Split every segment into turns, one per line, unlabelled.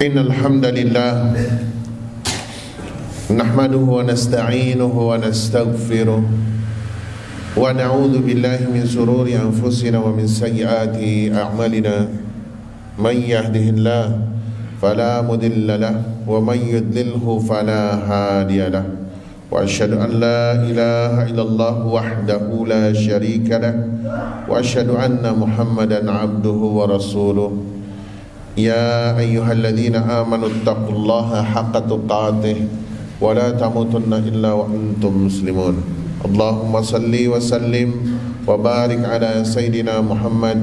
Innal hamdalillah nahmaduhu wa nasta'inuhu wa nastaghfiruh wa na'udzu billahi min shururi anfusina wa min sayyiati a'malina man yahdihillahu fala mudilla lahu wa man yudlilhu fala hadiya lahu wa asyhadu an la ilaha illallah wahdahu la syarika lahu wa asyhadu anna Muhammadan abduhu wa rasuluh. Ya ayyuhalladzina amanu taqullaha haqqa tuqatih wa la tamutunna illa wa antum muslimun. Allahumma salli wa sallim wa barik ala sayyidina Muhammad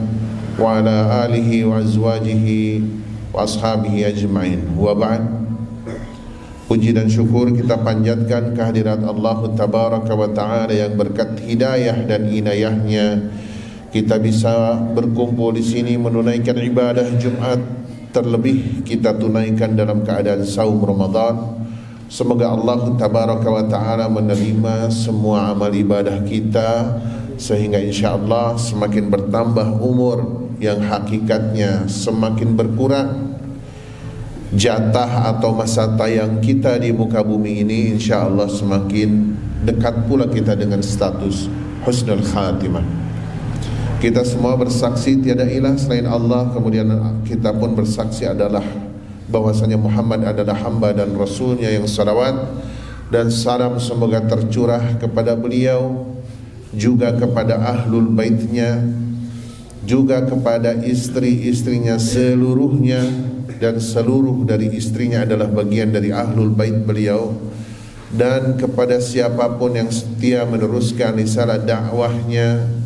wa ala alihi wa azwajihi wa ashabihi ajma'in. Wa ba'd. Puji dan syukur kita panjatkan kehadirat Allah Tabaraka wa Ta'ala yang berkat hidayah dan inayahnya kita bisa berkumpul di sini menunaikan ibadah Jumat, terlebih kita tunaikan dalam keadaan saum Ramadan. Semoga Allah Tabaraka wa Ta'ala menerima semua amal ibadah kita, sehingga insyaAllah semakin bertambah umur yang hakikatnya semakin berkurang jatah atau masa tayang kita di muka bumi ini, insyaAllah semakin dekat pula kita dengan status husnul khatimah. Kita semua bersaksi tiada ilah selain Allah, kemudian kita pun bersaksi adalah bahwasanya Muhammad adalah hamba dan rasulnya, yang salawat dan salam semoga tercurah kepada beliau, juga kepada ahlul baitnya, juga kepada istri-istrinya seluruhnya, dan seluruh dari istrinya adalah bagian dari ahlul bait beliau, dan kepada siapapun yang setia meneruskan risalah dakwahnya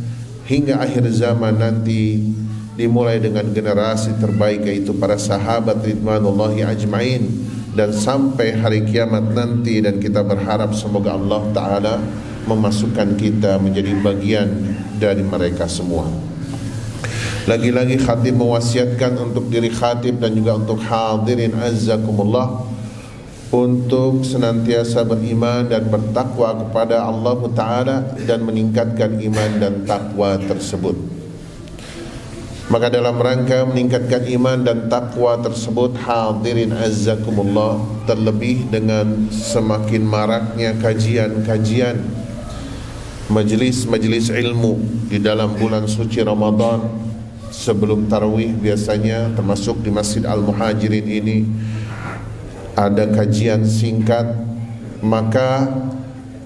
hingga akhir zaman nanti, dimulai dengan generasi terbaik yaitu para sahabat ridwanullahi ajmain, dan sampai hari kiamat nanti. Dan kita berharap semoga Allah Ta'ala memasukkan kita menjadi bagian dari mereka semua. Lagi-lagi khatib mewasiatkan untuk diri khatib dan juga untuk hadirin azzakumullah untuk senantiasa beriman dan bertakwa kepada Allah Ta'ala dan meningkatkan iman dan takwa tersebut. Maka dalam rangka meningkatkan iman dan takwa tersebut, hadirin azzakumullah, terlebih dengan semakin maraknya kajian-kajian, majelis-majelis ilmu di dalam bulan suci Ramadan sebelum tarawih biasanya, termasuk di Masjid Al-Muhajirin ini ada kajian singkat, maka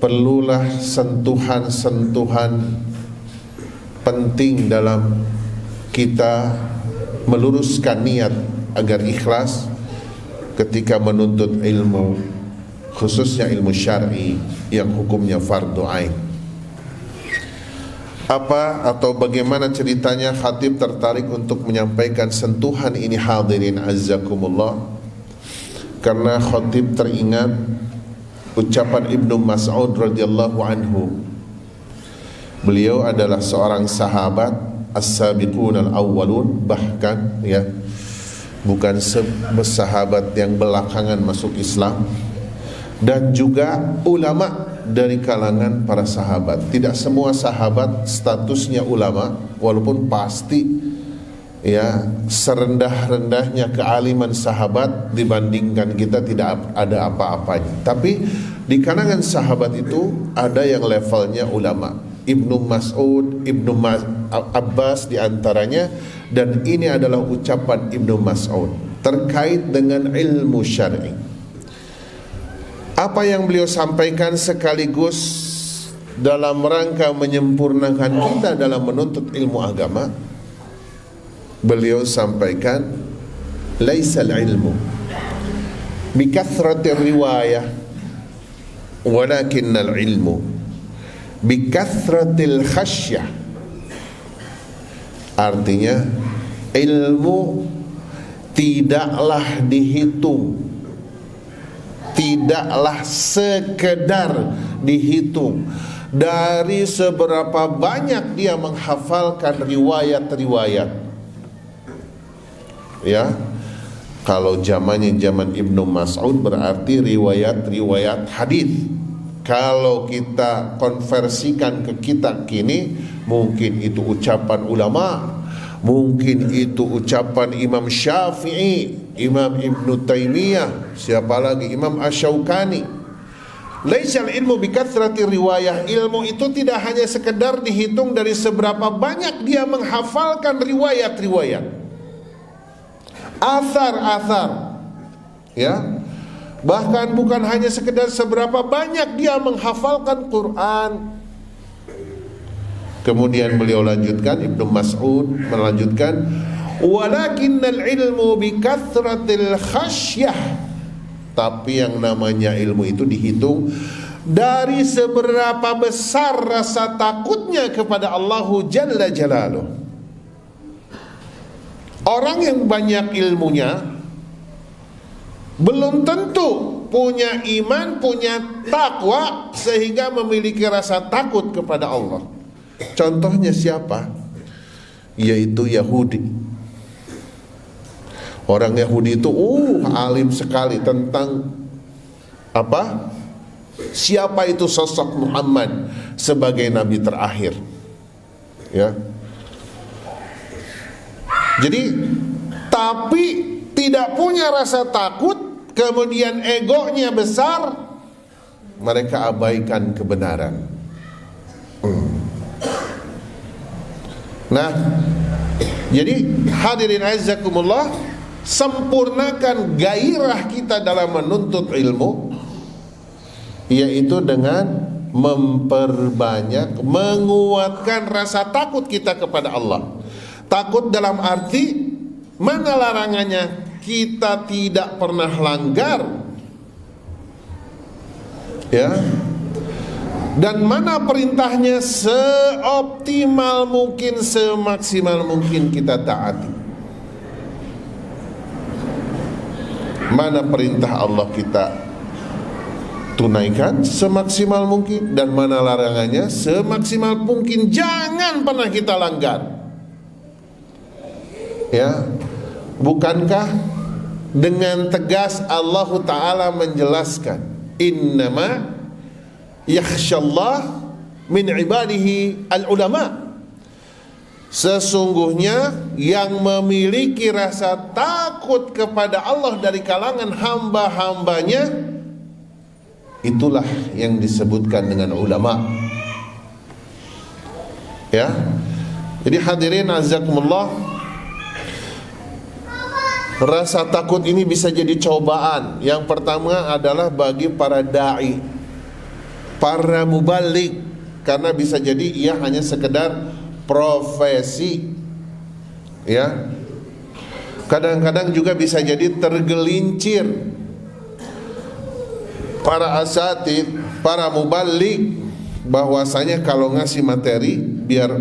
perlulah sentuhan-sentuhan penting dalam kita meluruskan niat agar ikhlas ketika menuntut ilmu, khususnya ilmu syar'i yang hukumnya fardu ain. Apa atau bagaimana ceritanya khatib tertarik untuk menyampaikan sentuhan ini, hadirin azzakumullah? Karena khatib teringat ucapan Ibnu Mas'ud radhiyallahu anhu. Beliau adalah seorang sahabat as-sabiqun al-awwalun, bahkan ya bukan sahabat yang belakangan masuk Islam, dan juga ulama dari kalangan para sahabat. Tidak semua sahabat statusnya ulama, walaupun pasti ya serendah-rendahnya kealiman sahabat dibandingkan kita tidak ada apa-apanya. Tapi di kalangan sahabat itu ada yang levelnya ulama. Ibnu Mas'ud, Abbas diantaranya. Dan ini adalah ucapan Ibnu Mas'ud terkait dengan ilmu syar'i. Apa yang beliau sampaikan sekaligus dalam rangka menyempurnakan kita dalam menuntut ilmu agama. Beliau sampaikan, laisal ilmu bikathratir riwayah walakinnal ilmu bikathratil khasyah. Artinya, ilmu tidaklah dihitung, tidaklah sekedar dihitung dari seberapa banyak dia menghafalkan riwayat-riwayat. Ya, kalau zamannya zaman Ibnu Mas'ud berarti riwayat-riwayat hadis. Kalau kita konversikan ke kita kini, mungkin itu ucapan ulama, mungkin itu ucapan Imam Syafi'i, Imam Ibnu Taimiyah, siapa lagi, Imam Asy-Syaukani. Laisal ilmu bikathrati riwayah. Ilmu itu tidak hanya sekedar dihitung dari seberapa banyak dia menghafalkan riwayat-riwayat, athar-athar, ya. Bahkan bukan hanya sekedar seberapa banyak dia menghafalkan Quran. Kemudian beliau lanjutkan, Ibnu Mas'ud melanjutkan, walakinnal ilmu bikathratil khasyah. Tapi yang namanya ilmu itu dihitung dari seberapa besar rasa takutnya kepada Allahu Jalla Jalaluh. Orang yang banyak ilmunya belum tentu punya iman, punya takwa sehingga memiliki rasa takut kepada Allah. Contohnya siapa? Yaitu Yahudi. Orang Yahudi itu alim sekali tentang apa? Siapa itu sosok Muhammad sebagai nabi terakhir. Ya. Jadi tapi tidak punya rasa takut, kemudian egonya besar, mereka abaikan kebenaran. Nah, jadi hadirin azakumullah, sempurnakan gairah kita dalam menuntut ilmu, yaitu dengan memperbanyak, menguatkan rasa takut kita kepada Allah. Takut dalam arti mana larangannya kita tidak pernah langgar, ya, dan mana perintahnya seoptimal mungkin, semaksimal mungkin kita taati. Mana perintah Allah kita tunaikan semaksimal mungkin, dan mana larangannya semaksimal mungkin jangan pernah kita langgar. Ya, bukankah dengan tegas Allah Ta'ala menjelaskan, innama yakhsyallah min ibadihi al-ulama. Sesungguhnya yang memiliki rasa takut kepada Allah dari kalangan hamba-hambanya, itulah yang disebutkan dengan ulama. Ya. Jadi hadirin azakumullah, rasa takut ini bisa jadi cobaan. Yang pertama adalah bagi para da'i, para muballigh, karena bisa jadi ia hanya sekedar profesi, ya. Kadang-kadang juga bisa jadi tergelincir para asatid, para muballigh, bahwasanya kalau ngasih materi biar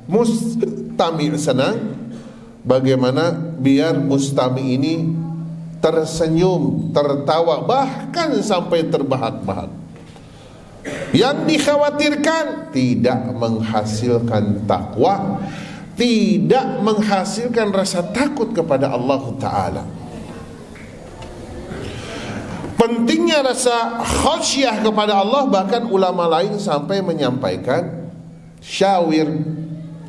mustami senang, bagaimana biar mustami ini tersenyum, tertawa, bahkan sampai terbahak-bahak. Yang dikhawatirkan tidak menghasilkan takwa, tidak menghasilkan rasa takut kepada Allah Ta'ala. Pentingnya rasa khasyah kepada Allah, bahkan ulama lain sampai menyampaikan, syawir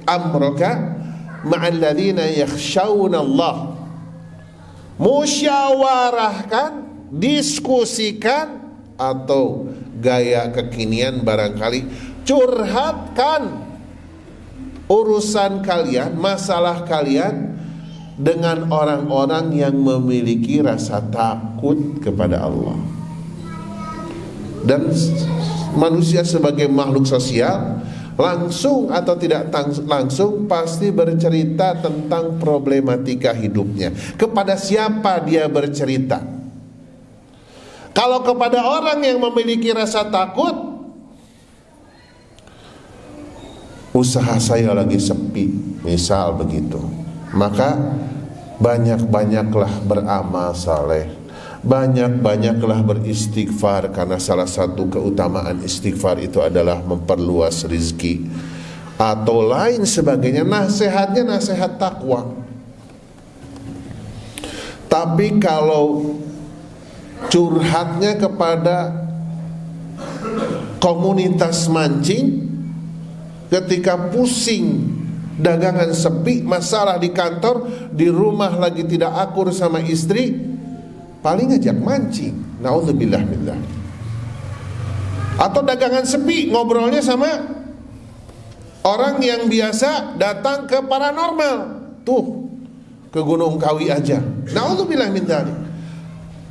amraka ma'alladzina yakhshawna Allah. Musyawarahkan, diskusikan, atau gaya kekinian barangkali curhatkan urusan kalian, masalah kalian dengan orang-orang yang memiliki rasa takut kepada Allah. Dan manusia sebagai makhluk sosial, langsung atau tidak langsung pasti bercerita tentang problematika hidupnya. Kepada siapa dia bercerita? Kalau kepada orang yang memiliki rasa takut, usaha saya lagi sepi, misal begitu, maka banyak-banyaklah beramal saleh, banyak-banyaklah beristighfar, karena salah satu keutamaan istighfar itu adalah memperluas rizki, atau lain sebagainya. Nasihatnya nasihat takwa. Tapi kalau curhatnya kepada komunitas mancing, ketika pusing dagangan sepi, masalah di kantor, di rumah lagi tidak akur sama istri, paling ngajak mancing. Naudzubillah billah. Atau dagangan sepi, ngobrolnya sama orang yang biasa datang ke paranormal. Tuh, ke Gunung Kawi aja. Naudzubillah min dzalik.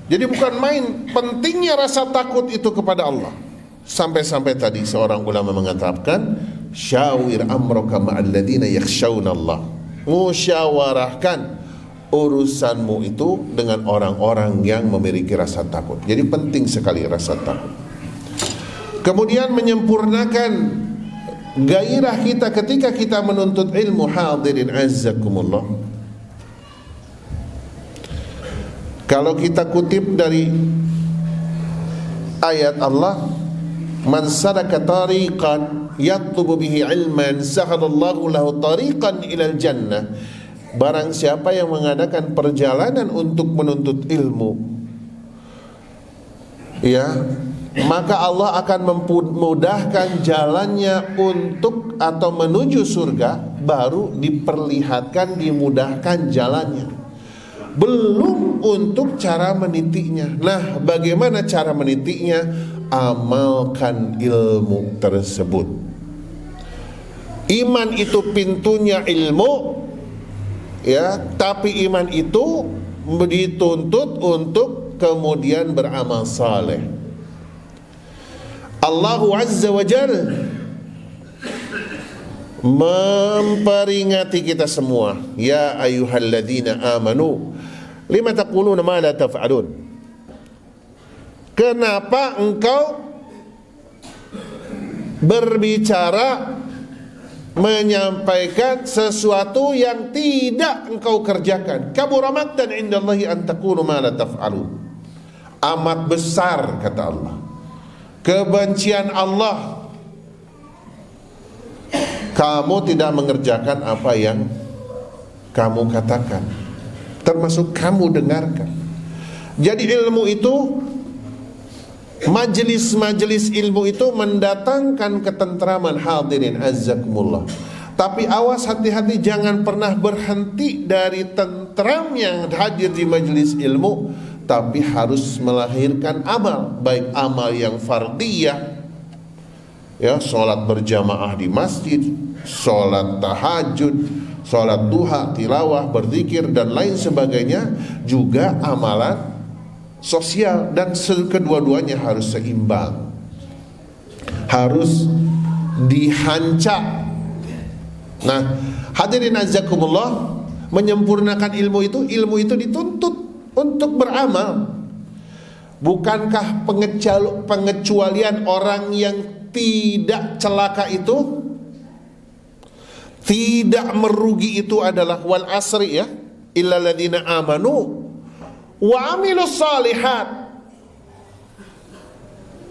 Jadi bukan main pentingnya rasa takut itu kepada Allah. Sampai-sampai tadi seorang ulama mengatakan, syawir amraka ma'al ladina yakhshawna Allah. Musyawarahkan urusanmu itu dengan orang-orang yang memiliki rasa takut. Jadi penting sekali rasa takut. Kemudian menyempurnakan gairah kita ketika kita menuntut ilmu. Hadirin azzakumullah, kalau kita kutip dari ayat Allah, man salaka tariqan yatlubu bihi ilman sahalallahu lahu tariqan ilal jannah. Barang siapa yang mengadakan perjalanan untuk menuntut ilmu, ya, maka Allah akan memudahkan jalannya untuk atau menuju surga. Baru diperlihatkan, dimudahkan jalannya, belum untuk cara menitiknya. Nah, bagaimana cara menitiknya? Amalkan ilmu tersebut. Iman itu pintunya ilmu, ya, tapi iman itu dituntut untuk kemudian beramal saleh. Allah Azza wa Jalla memperingati kita semua, ya ayyuhalladzina amanu lima taquluna ma la taf'alun. Kenapa engkau berbicara, menyampaikan sesuatu yang tidak engkau kerjakan? Kabura maqtan indallahi an taqulu ma la taf'alun. Amat besar, kata Allah, kebencian Allah kamu tidak mengerjakan apa yang kamu katakan, termasuk kamu dengarkan. Jadi ilmu itu, majelis-majelis ilmu itu mendatangkan ketentraman. Hadirin azzakumullah. Tapi awas, hati-hati, jangan pernah berhenti dari tentram yang hadir di majelis ilmu, tapi harus melahirkan amal, baik amal yang fardiyah, ya, sholat berjamaah di masjid, sholat tahajud, sholat duha, tilawah, berzikir dan lain sebagainya, juga amalan sosial, dan kedua-duanya harus seimbang, harus dihancak. Nah, hadirin azakumullah, menyempurnakan ilmu itu dituntut untuk beramal. Bukankah pengecualian orang yang tidak celaka itu, tidak merugi itu adalah wal asri, ya, illal ladzina amanu wa amilus salihat.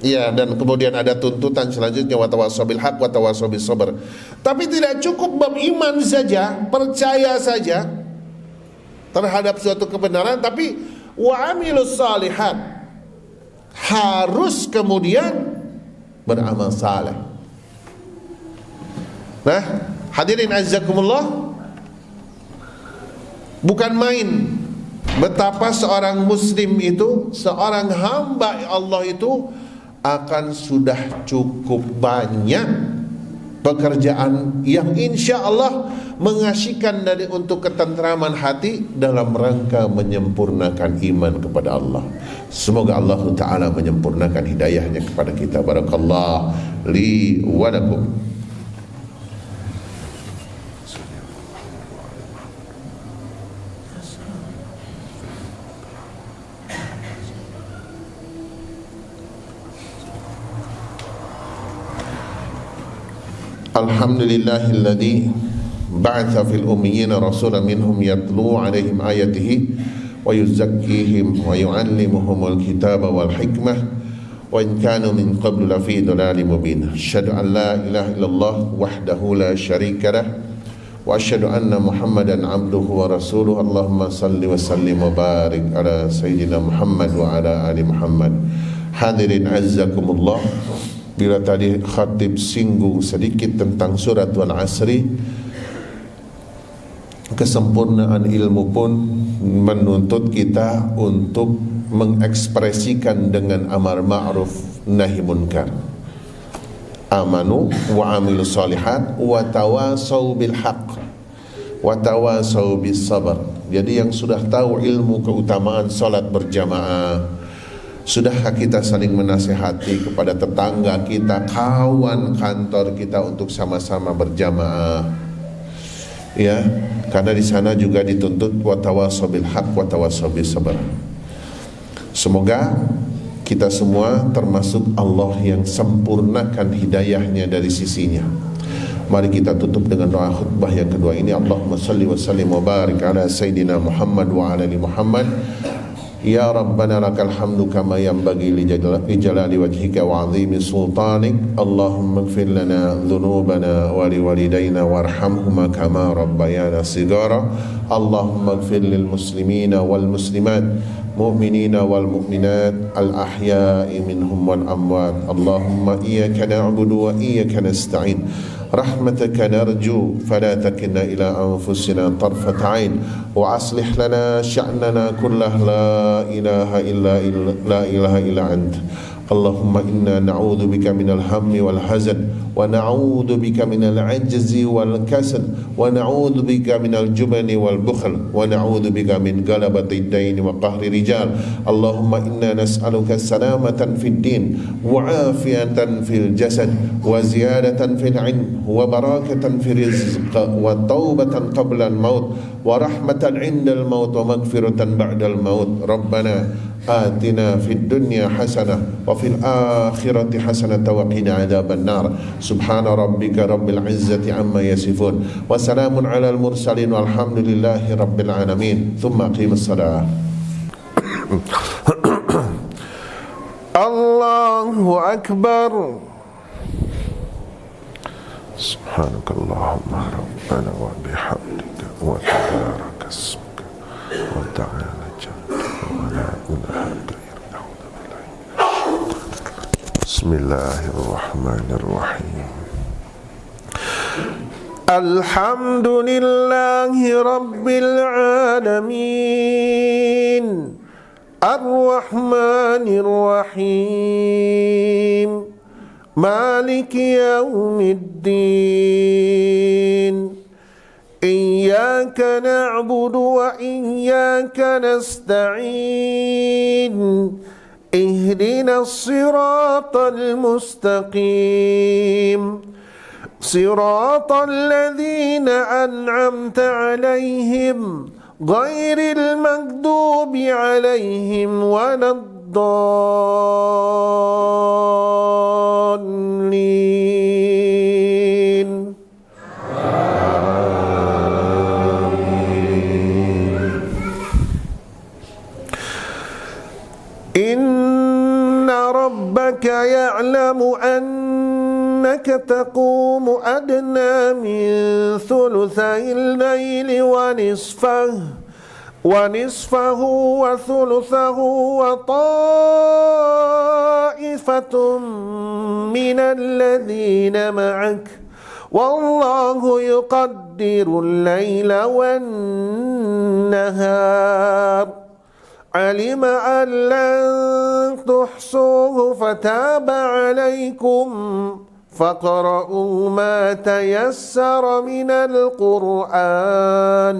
Ya, dan kemudian ada tuntutan selanjutnya, wa tawassaw bil haq wa tawassaw bis sabr. Tapi tidak cukup beriman saja, percaya saja terhadap suatu kebenaran, tapi wa amilus salihat, harus kemudian beramal saleh. Nah, hadirin azzakumullah, bukan main betapa seorang muslim itu, seorang hamba Allah itu akan sudah cukup banyak pekerjaan yang insya Allah mengasyikan dari untuk ketentraman hati dalam rangka menyempurnakan iman kepada Allah. Semoga Allah Ta'ala menyempurnakan hidayahnya kepada kita. Barakallah li wa lakum. Alhamdulillahilladzi ba'atha fil ummiyina rasulan minhum yatlu 'alaihim ayatihi wa yuzakkihim wa yu'allimuhumul kitaba wal hikmah wa in kanu min qablu lafi dhalalin mubin. Asyhadu an la ilaha illallah wahdahu la syarika lah wa asyhadu anna Muhammadan 'abduhu wa rasuluhu. Allahumma salli wa sallim wa barik ala sayyidina Muhammad wa ala ali Muhammad. Hadirin azzakumullah, bila tadi khatib singgung sedikit tentang surat wal asri, Kesempurnaan ilmu pun menuntut kita untuk mengekspresikan dengan amar ma'ruf nahi munkar. Amanu wa amilus solihat wa tawasau bil haq wa tawasau bis sabar. Jadi yang sudah tahu ilmu keutamaan salat berjamaah, sudahkah kita saling menasihati kepada tetangga kita, kawan kantor kita untuk sama-sama berjamaah? Ya, karena di sana juga dituntut wa tawasau bil haq wa tawasau bis sabar. Semoga kita semua termasuk Allah yang sempurnakan hidayahnya dari sisinya. Mari kita tutup dengan doa khutbah yang kedua ini. Allahumma salli wa sallim wa barik ala Sayyidina Muhammad wa ala ali Muhammad. Ya Rabbana lakal hamdu kama yanbaghi li jalali wajhika wa 'azimi sultanik. Allahumma ighfir lana dhunubana wa li walidayna warhamhuma kama rabbayana shighara. Allahumma ighfir lil muslimina wal muslimat, mu'minina wal mu'minat, al ahya'i minhum wal amwat. Allahumma iyyaka na'budu wa iyyaka nasta'in. رحمتك نرجو فلا تكلنا إلى أنفسنا طرفة عين وأصلح لنا شأننا كله لا إله إلا أنت. اللهم إنا نعوذ بك من الهم والحزن ونعوذ بك من العجز والكسل ونعوذ بك من الجبن والبخل ونعوذ بك من غلبة الدين وقهر الرجال. اللهم إنا نسألك سلامة في الدين وعافية في الجسد وزيادة في العلم وبركة في الرزق وتوبة قبل الموت ورحمة عند الموت ومغفرة بعد الموت. ربنا آتنا في الدنيا حسنة وفي الآخرة حسنة وقنا عذاب النار. سبحان ربك رب العزة عما يصفون وسلام على المرسلين والحمد لله رب العالمين. ثم أقيم الصلاة. الله أكبر. سبحانك اللهم ربنا وبحمدك وتبارك اسمك وتعالى جدك ولا إله غيرك. بسم الله الرحمن الرحيم. الحمد لله رب العالمين الرحمن الرحيم مالك يوم الدين. إياك نعبد وإياك نستعين. اهدنا الصراط المستقيم صراط الذين أنعمت عليهم غير المغضوب عليهم ولا الضالين. إن ربك يعلم أنك تقوم أدنى من ثلثي الليل ونصفه وثلثه وطائفة من الذين معك والله يقدر الليل والنهار. علم أن لن تحصوه فتاب عليكم فاقرؤوا ما تيسر من القرآن.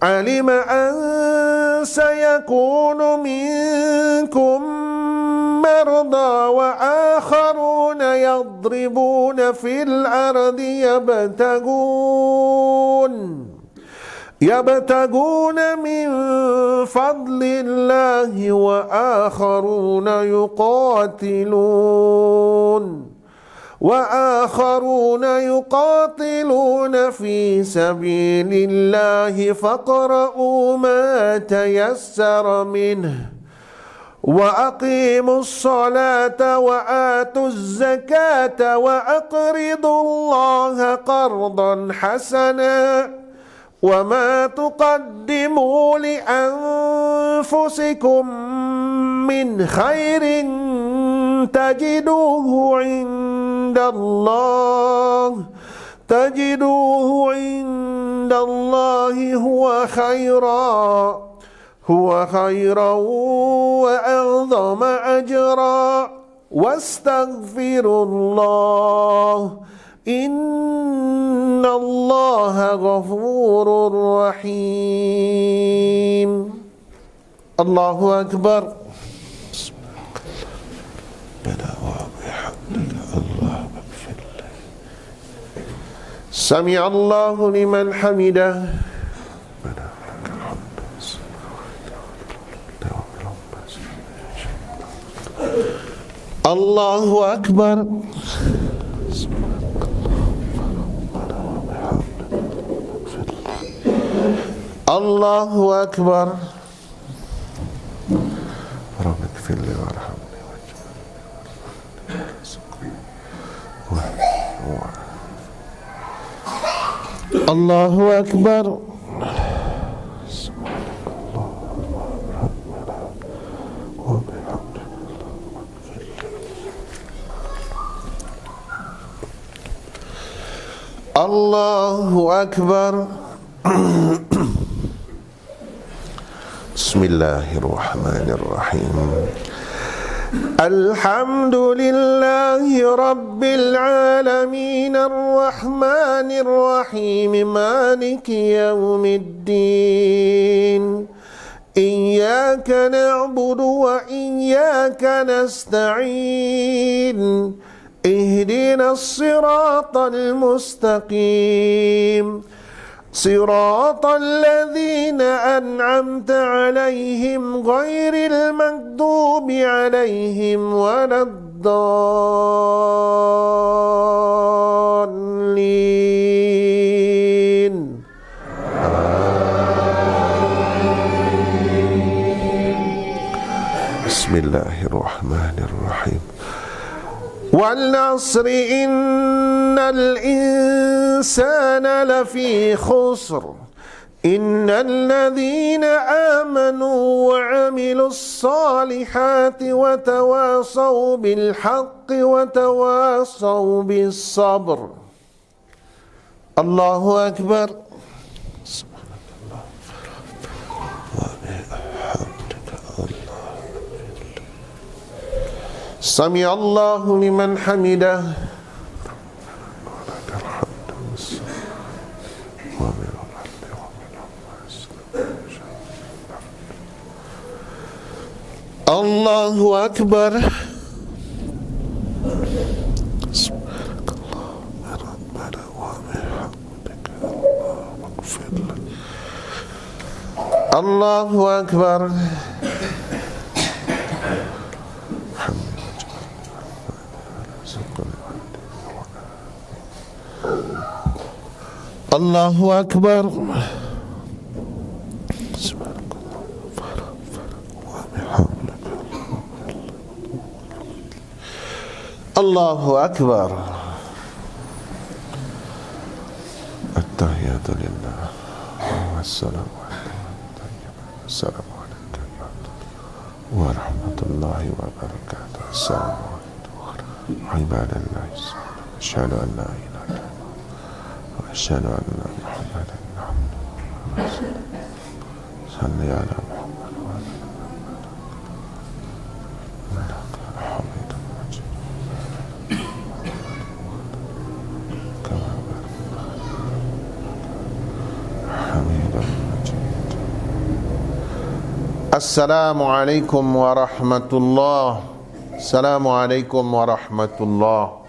علم أن سيكون منكم مرضى وآخرون يضربون في الأرض يبتغون من فضل الله وآخرون يقاتلون في سبيل الله فاقرؤوا ما تيسر منه وأقيموا الصلاة وآتوا الزكاة وأقرضوا الله قرضا حسنا وما تقدموا لأنفسكم من خير تجدوه عند الله هو خيرا وأعظم أجرا واستغفروا الله إن الله غفور رحيم. الله أكبر. سمع الله لمن حمده. الله أكبر. الله أكبر. رب اغفر لي وارحمني الله أكبر. الله أكبر. بسم الله الرحمن الرحيم. الحمد لله رب العالمين الرحمن الرحيم مالك يوم الدين إياك نعبد وإياك نستعين اهدنا الصراط المستقيم صراط الذين أنعمت عليهم غير المغضوب عليهم ولا الضالين. بسم الله الرحمن الرحيم. والعصر إن الإنسان لفي خسر إن الذين آمنوا وعملوا الصالحات وتواصوا بالحق وتواصوا بالصبر. الله أكبر. سمع الله لمن حمده. الله أكبر. الله أكبر. الله أكبر. الله أكبر. التحيات لله والسلام عليك ورحمة الله وبركاته. السلام عليكم عباد الله. أشهد أن لا إله إلا الله وأشهد أن محمدا عبده ورسوله. صل على محمد وعلى إنك حميد مجيد. كما حميد مجيد. السلام عليكم ورحمة الله. السلام عليكم ورحمة الله.